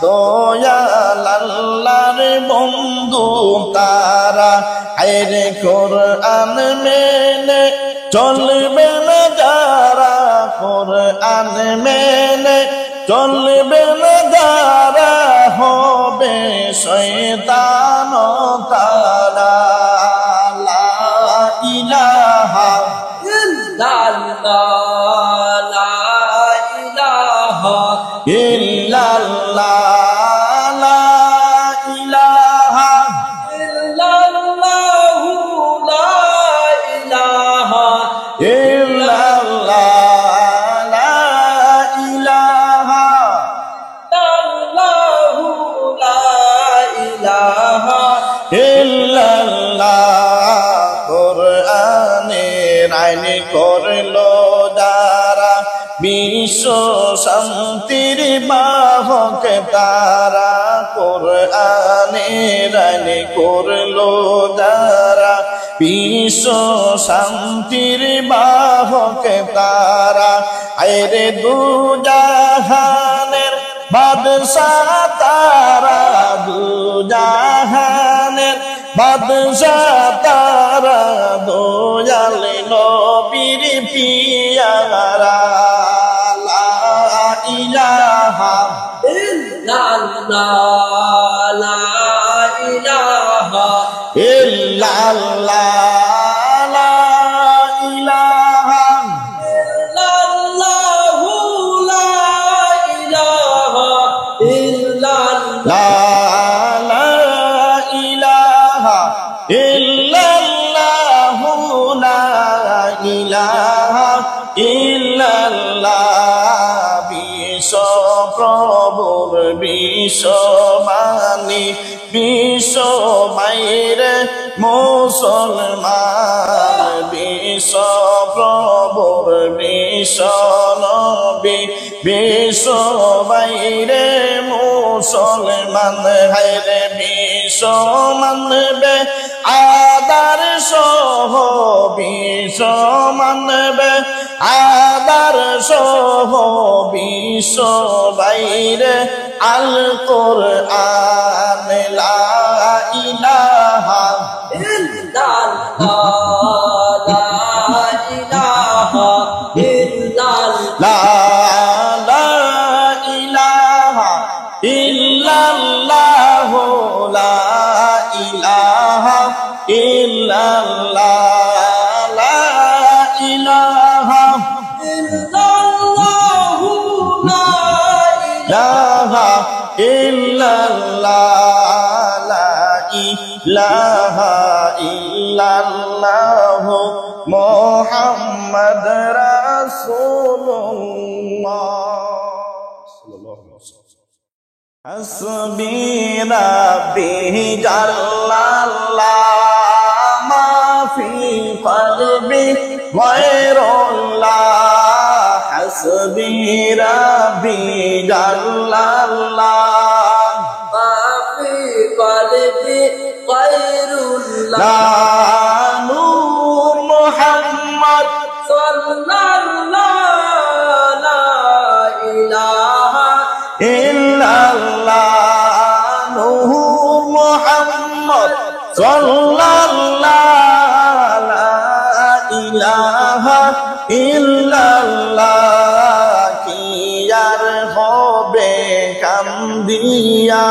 দয়াল আল্লাহর বন্ধু তারা আরে কোরআন মেনে চলবে না যারা কোরআন মেনে চলবে না যারা হবে শয়তান তারা লা ইলাহা ইল্লাল্লাহ লা ইলাহা ইল্লাল্লাহ লা ইলাহা ইল্লাল্লাহু লা ইলাহা ইল্লাল্লাহ লা ইলাহা ইল্লাল্লাহু লা ইলাহা ইল্লাল্লাহ কোরআনের আইন করলো যারা বিশ্ব শান্তির বাহক তারা কোরআনের আইন করলো যারা বিশ্ব শান্তির বাহক তারা, আয়রে দুজাহানের বাদশাহ তারা, দুজাহানের বাদশাহ তারা, দয়াল নবীর পিয়ারা। লা ইলাহা ইল্লাল্লাহ, লা ইলাহা ইল্লাল্লাহ, লা ইলাহা ইল্লাল্লাহু, লা ইলাহা ইল্লাল্লাহ, লা ইলাহা ইল্লাল্লাহু, লা ইলাহা ইল্লাল্লাহ। বিশ্ব প্রভুর বিশ্ববাণী, বিশ্ব মায়েরে মুসলমান, বিশ্ব প্রভুর বিশ্ব নবী, বিশ্ব বাইরে মুসলমান, হায়রে বিশ্ব মানবে আদার সহ, বিশ্ব মানবে আদার সহ, বিশ্ব বাইরে আল কোরআন। লা ইলাহা ইল্লাল্লাহ, লা ইলাহা ইল্লাল্লাহ, লা ইলাহা ইল্লাল্লাহ, লা ইলাহা ইল্লাল্লাহ, লা ইলাহা ইল্লাল্লাহু, লা ইলাহা ইল্লাল্লাহ, লা ইলাহা ইল্লাল্লাহ, মুহাম্মদ রাসূলুল্লাহ। হাসবি রাব্বি জাল্লাল্লাহ, মা ফি কলবি গায়রুল্লাহ, হাসবি রাব্বি জাল্লাল্লাহ, মা ফি কলবি গায়রুল্লাহ, লা নূর মুহাম্মদ সাল্লাল্লাহু, লা ইলাহা ইল্লাল্লাহ, নূর মুহাম্মদ সাল্লাল্লাহ, লা ইলাহা ইল্লাল্লাহ। কি আর হবে কান্দিয়া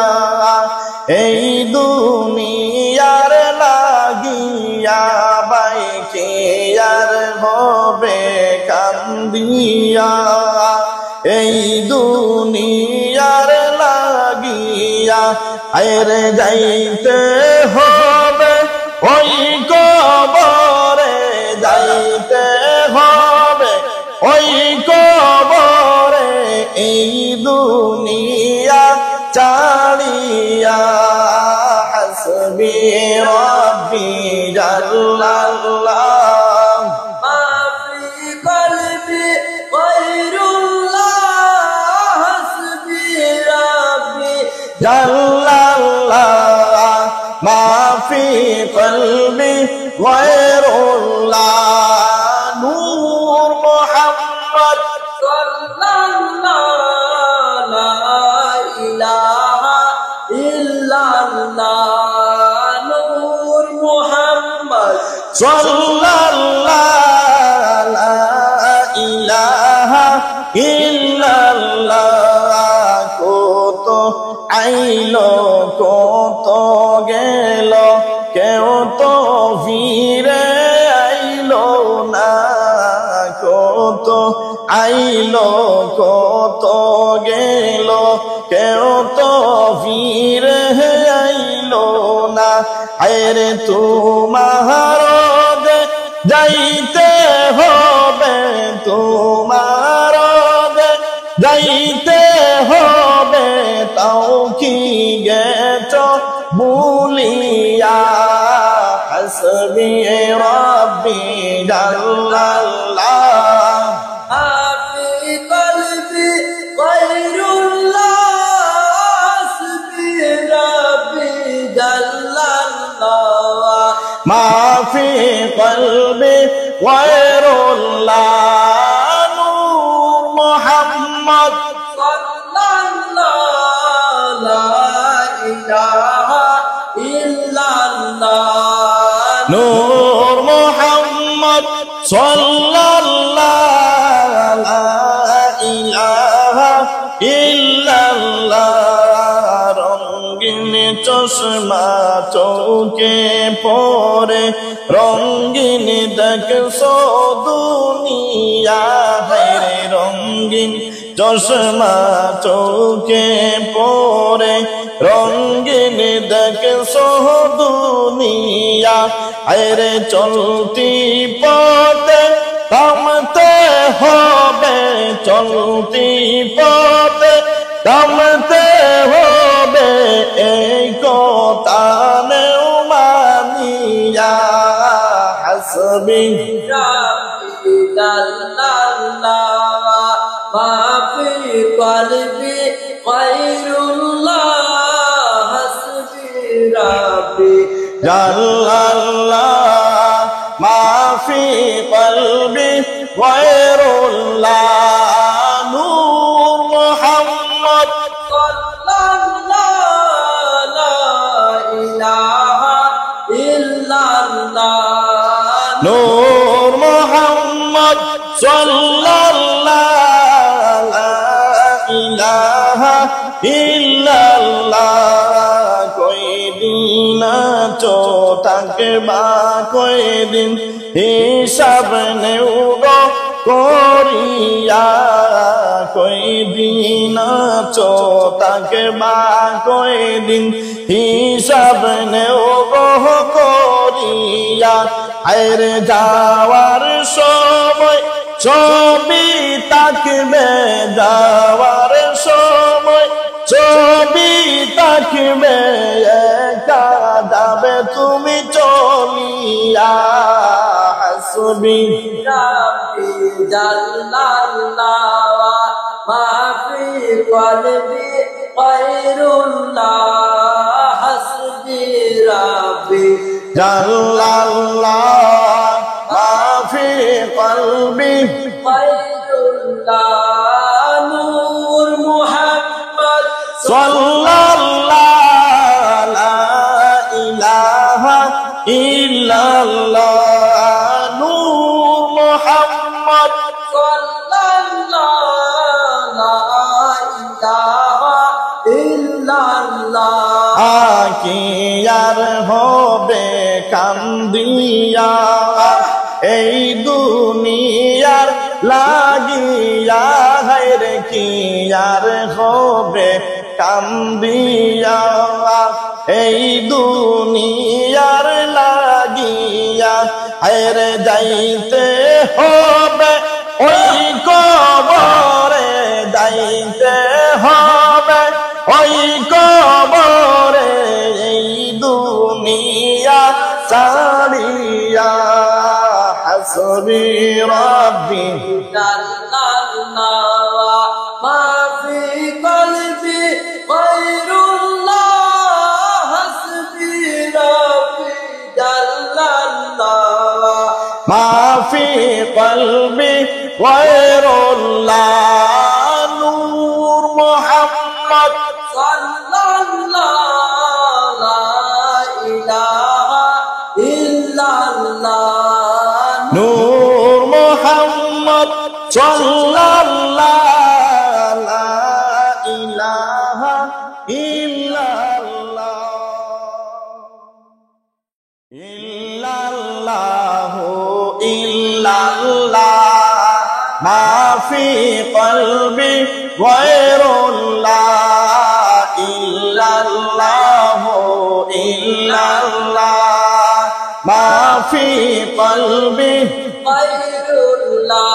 এই দুনিয়ার লাগিয়া, বাই কি আর হবে কান্দিয়া এই দুনিয়ার লাগিয়া, আয়রে যাইতে হবে ওই কবরে, যাইতে হবে ওই কবরে, এই দুনিয়া ছাড়িয়া। হাসবি রাব্বি জাল্লাল্লাহ, মা ফি কলবি গায়রুল্লাহ, হাসবি রাব্বি জাল্লাল্লাহ, মা ফি কলবি গায়রুল্লাহ, নূর মুহাম্মদ সাল্লাল্লাহু, লা ইলাহা ইল্লাল্লাহ, নূর মুহাম্মদ সাল্লাল্লাহ, লা ইলাহা ইল্লাল্লাহ। কত আইলো কত গেল, কেউ তো ফিরে আইলো না, কত আইলো কত গেল, কেউ তো ফিরে আইলো না। আরে তোমার যাইতে হবে, তোমার যাইতে হবে, তাও কি গেছ ভুলিয়া। হাসবি রাব্বি জাল্লাল্লাহ, আফি কলবি গায়রুল্লাহ, হাসবি রাব্বি জাল্লাল্লাহ, মা ফি قلبي غير الله نور محمد sallallahu la ilaha illallah نور محمد صلى الله لا إله إلا الله রঙিন চশমা চোখে পরে রঙিন দেখছো দুনিয়া রে রঙিন চশমা চোখে পরে রঙিন দেখছো দুনিয়া আরে চলতি পথে থামতে হবে চলতি পথে থামতে হবে এই কথা নেও মানিয়া হাসবি Rabbi Jallallah ma fi qalbi ghayrullah hasbi Rabbi জাল্লাল্লাহ মা ফি কলবি গায়রুল্লাহ নূর Muhammad sallallahu la ilaha illallah নূর মুহাম্মদ সাল্লাল্লাহু লা ইলাহা ইল্লাল্লাহ কোই দিন চো থাকবা কোই দিন হিসাব নেও গো করিয়া কোই দিন চো থাকবা কোই দিন হিসাব নেও গো করিয়া আরে যাওয়ার সময় ছবি তাকবে যাওয়ার সময় ছবি তাকবে একা যাবে তুমি চলিয়া হাসবি Rabbi Jallallah ma fi qalbi ghayrullah hasbi Rabbi জাল্লাল্লাহ মা ফি কলবি ghayrullah nur Muhammad সাল্লাল্লাহু লা ইলাহা ইল্লাল্লাহ নূর Muhammad sallallahu la ilaha illallah কি আর হবে কান্দিয়া এই দুনিয়ার লাগিয়া হায়রে কি আর হবে কান্দিয়া এই দুনিয়ার লাগিয়া হায়রে যাইতে হবে ওই কবরে যাইতে হবে ওই কবরে এই দুনিয়া ছাড়িয়া হাসবি রাব্বি Jallallah ma fi qalbi ghayrullah hasbi Rabbi Jallallah মা ফি কলবি গায়রুল্লাহ নূর Muhammad sallallahu la ilaha illallah নূর মুহাম্মদ সাল্লাল্লাহু লা ইলাহা ইল্লাল্লাহ ইল্লাল্লাহু ইল্লাল্লাহ মা ফি কলবি গায়রুল্লাহ ইল্লাল্লাহু ইল্লাল্লাহ মা ফি কলবি ghayrullah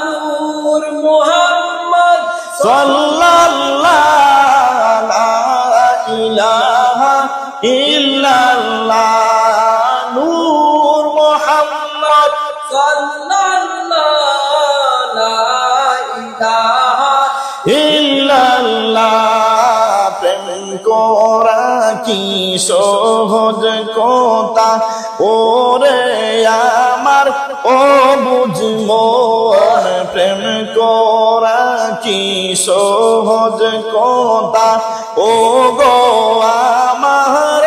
nur Muhammad সাল্লাল্লাহু লা ইলাহা ইল্লাল্লাহ নূর মুহাম্মদ sallallahu la ilaha ইল্লাল্লাহ প্রেম করা কি সহজ কথা ওরে ও বুঝমন প্রেম করা কি সহজ কথা ও গো আমার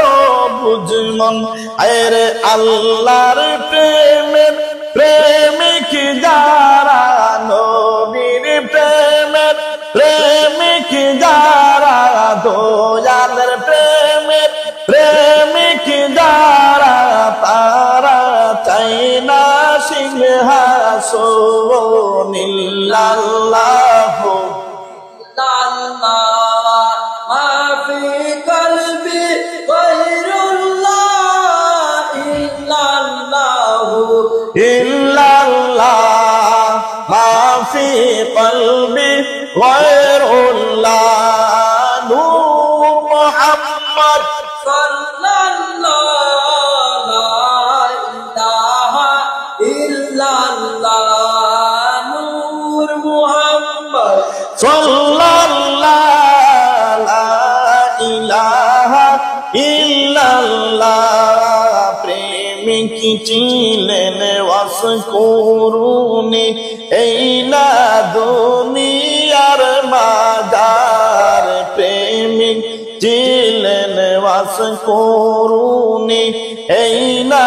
বুঝমন আরে আল্লাহর প্রেমের প্রেমিক যারা নবীর প্রেমের প্রেমিক যারা দয়ালের প্রেমের প্রেমিক যারা তারা চাই না সিংহাসন ইল্লাল্লাহু মা ফি কলবি গায়রুল্লাহ ইল্লাল্লাহু ইল্লাল্লাহ মা ফি কলবি গায়রুল্লাহ নূর মুহাম্মদ সাল্লাল্লাহু লা ইলাহা ইল্লাল্লাহ নূর মুহাম্মদ সাল্লাল্লাহু লা ইলাহা ইল্লাল্লাহ প্রেমিক ছিলেন ওয়াসকুরুনি এই না দুনিয়ার মাদার প্রেমিক ছিলেন ওয়াসকুরুনি এই না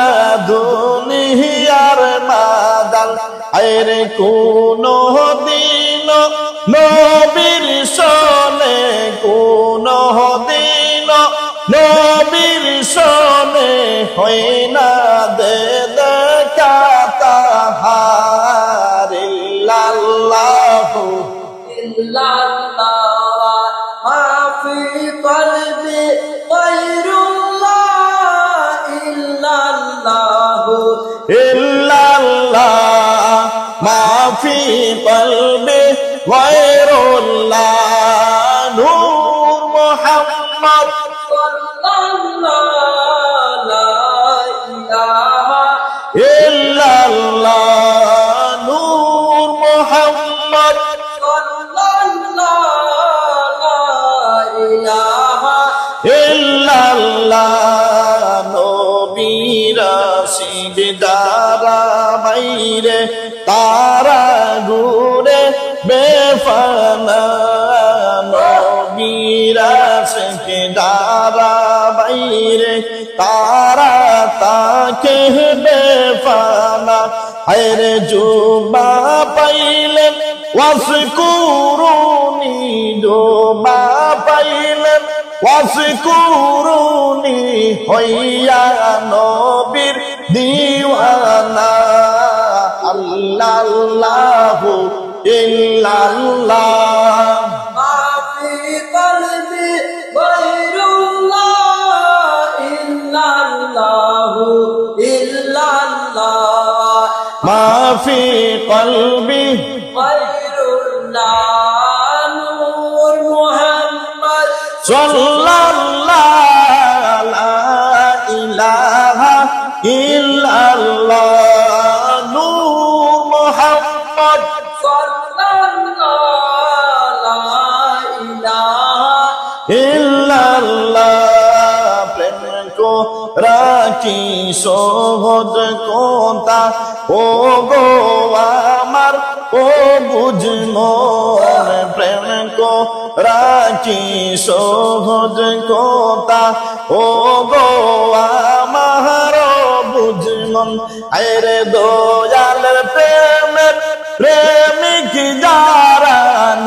দুনিয়ার মাদার আরে কোনো দিন নবীর সনে কোনো দিন নবীর সনে হয় না দে দেখা তাহার ইল্লাল্লাহু ইল্লাল্লাহ মা ফি কলবি গায়রুল্লাহ ইল্লাল্লাহু ইল্লাল্লাহ মা ফি কলবি গায়রুল্লাহ নূর মুহাম্মদ সাল্লাল্লাহু লা ইলাহা ইল্লাল্লাহ নূর মুহাম্মদ সাল্লাল্লাহু লা ইলাহা ইল্লাল্লাহ নবীর সিজদারা বাইরে তারা ঘুরে বেফানা নবীর সিজদারা বাইরে তারা তাকে বেফানা হায়রে জুবা পাইলেন ওয়াসকুরুনি জুবা পাইলেন ওয়াসকুরুনি হইয়া নবীর দিওয়ানা আল্লাহু ইল্লাল্লাহ মা ফি কলবি গায়রুল্লাহ ইল্লাল্লাহু ইল্লাল্লাহ মা ফি কলবি গায়রুল্লাহ নূর মুহাম্মদ সাল্লাল্লাহু লা ইলাহা ইল্লাল্লাহ নূর মুহাম্মদ সাল্লাল্লাহু লা ইলাহা ইল্লাল্লাহ প্রেম কো রাখি সহজ কথা ও গো আমার ও বুঝমন প্রেম কো রাখি সহজ কথা ও গো আমার বুঝমন আরে দয়ালের প্রেমের প্রেমিক যারা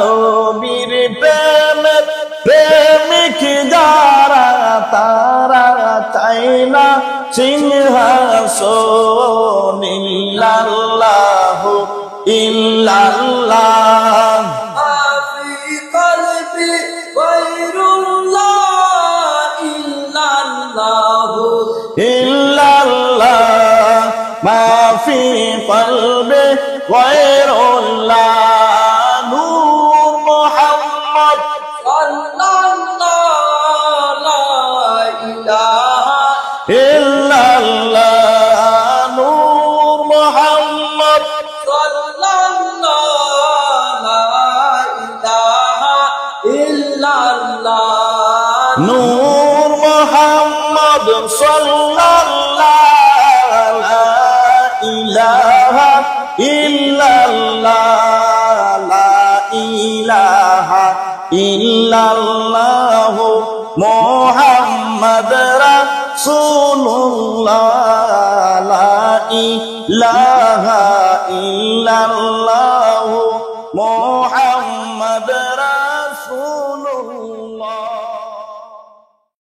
নবীর প্রেমের প্রেমিক যারা তারা চাই না সিংহাসন ইল্লাল্লাহু ইল্লাল্লাহ মা ফি কলবি গায়রুল্লাহ ইল্লাল্লাহু ইল্লাল্লাহ মা ফি কলবি গায়রুল্লাহ নূর মুহাম্মদ সাল্লাল্লাহু লা ইলাহা ইল্লাল্লাহ নূর মুহাম্মদ সাল্লাল্লাহু লা ইলাহা ইল্লাল্লাহ নূর মুহাম্মদ সাল্লাল্লাহু লা ইলাহা ইল্লাল্লাহ লা ইলাহা ইল্লাল্লাহ মুহাম্মদ রাসূলুল্লাহ লা ইলাহা ইল্লাল্লাহ